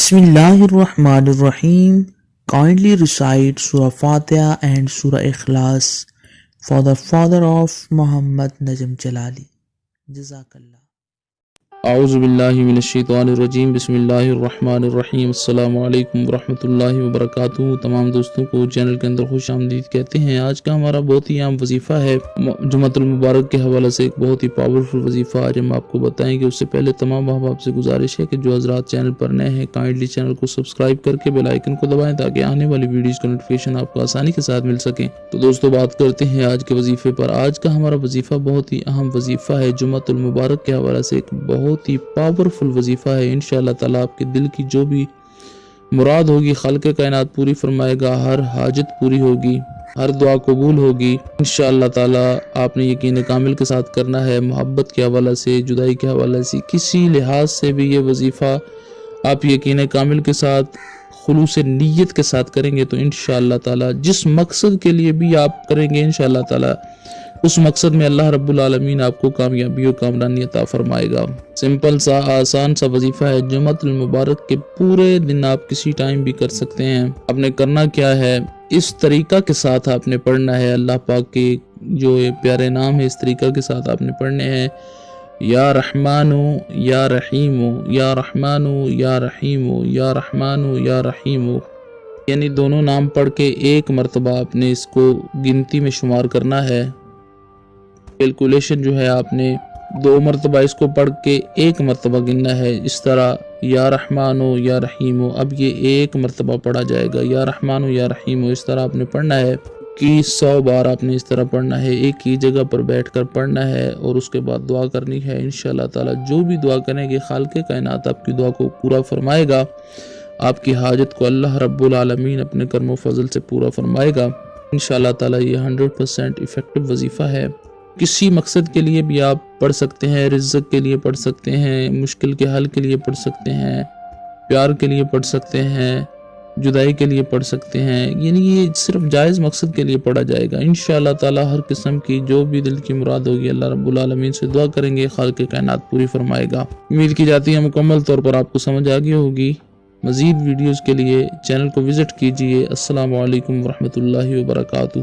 Bismillahirrahmanirrahim. Kindly recite Surah Fatiha and Surah Ikhlas for the father of Muhammad Najm Jalali. Jazakallah. اعوذ باللہ من الشیطان الرجیم بسم اللہ الرحمن الرحیم السلام علیکم ورحمۃ اللہ وبرکاتہ۔ تمام دوستوں کو چینل کے اندر خوش آمدید کہتے ہیں۔ آج کا ہمارا بہت ہی عام وظیفہ ہے، جمعۃ المبارک کے حوالے سے ایک بہت ہی پاورفل وظیفہ آج ہم آپ کو بتائیں گے۔ اس سے پہلے تمام احباب سے گزارش ہے کہ جو حضرات چینل پر نئے ہیں کائنڈلی چینل کو سبسکرائب کر کے بیل آئیکن کو دبائیں تاکہ آنے والی ویڈیوز کا نوٹیفیکیشن آپ کو آسانی کے ساتھ مل سکیں۔ تو دوستو بات کرتے ہیں آج کے وظیفے پر۔ آج کا ہمارا وظیفہ بہت ہی اہم وظیفہ ہے، جمعۃ المبارک کے حوالے سے ایک بہت ہی پاورفل وظیفہ ہے۔ انشاءاللہ تعالیٰ آپ کے دل کی جو بھی مراد ہوگی خالق کائنات پوری فرمائے گا، ہر حاجت پوری ہوگی، ہر دعا قبول ہوگی انشاءاللہ تعالیٰ۔ آپ نے یقین کامل کے ساتھ کرنا ہے، محبت کے حوالے سے، جدائی کے حوالے سے، کسی لحاظ سے بھی یہ وظیفہ آپ یقین کامل کے ساتھ خلوص نیت کے ساتھ کریں گے تو انشاءاللہ تعالیٰ جس مقصد کے لیے بھی آپ کریں گے انشاءاللہ تعالیٰ اس مقصد میں اللہ رب العالمین آپ کو کامیابی و کامرانی عطا فرمائے گا۔ سمپل سا آسان سا وظیفہ ہے، جمعۃ المبارک کے پورے دن آپ کسی ٹائم بھی کر سکتے ہیں۔ آپ نے کرنا کیا ہے، اس طریقہ کے ساتھ آپ نے پڑھنا ہے، اللہ پاک کے جو پیارے نام ہے اس طریقہ کے ساتھ آپ نے پڑھنے ہیں۔ یا رحمانو یا رحیمو یا رحمانو یا رحیمو یا رحمانو یا رحیمو، یعنی دونوں نام پڑھ کے ایک مرتبہ آپ نے اس کو گنتی میں شمار کرنا ہے۔ کیلکولیشن جو ہے آپ نے 2 مرتبہ اس کو پڑھ کے ایک مرتبہ گننا ہے، اس طرح یا رحمانو یا رحیمو، اب یہ ایک مرتبہ پڑھا جائے گا، یا رحمانو یا رحیمو، اس طرح آپ نے پڑھنا ہے کہ 100 بار آپ نے اس طرح پڑھنا ہے، ایک ہی جگہ پر بیٹھ کر پڑھنا ہے اور اس کے بعد دعا کرنی ہے۔ انشاءاللہ تعالیٰ جو بھی دعا کریں گے خالق کائنات آپ کی دعا کو پورا فرمائے گا، آپ کی حاجت کو اللہ رب العالمین اپنے کرم و فضل سے پورا فرمائے گا انشاءاللہ تعالیٰ۔ یہ 100% ایفیکٹو وظیفہ ہے، کسی مقصد کے لیے بھی آپ پڑھ سکتے ہیں، رزق کے لیے پڑھ سکتے ہیں، مشکل کے حل کے لیے پڑھ سکتے ہیں، پیار کے لیے پڑھ سکتے ہیں، جدائی کے لیے پڑھ سکتے ہیں، یعنی یہ صرف جائز مقصد کے لیے پڑھا جائے گا انشاءاللہ تعالیٰ۔ ہر قسم کی جو بھی دل کی مراد ہوگی اللہ رب العالمین سے دعا کریں گے خالق کائنات پوری فرمائے گا۔ امید کی جاتی ہے مکمل طور پر آپ کو سمجھ آ گئی ہوگی۔ مزید ویڈیوز کے لیے چینل کو وزٹ کیجیے۔ السلام علیکم ورحمۃ اللہ وبرکاتہ۔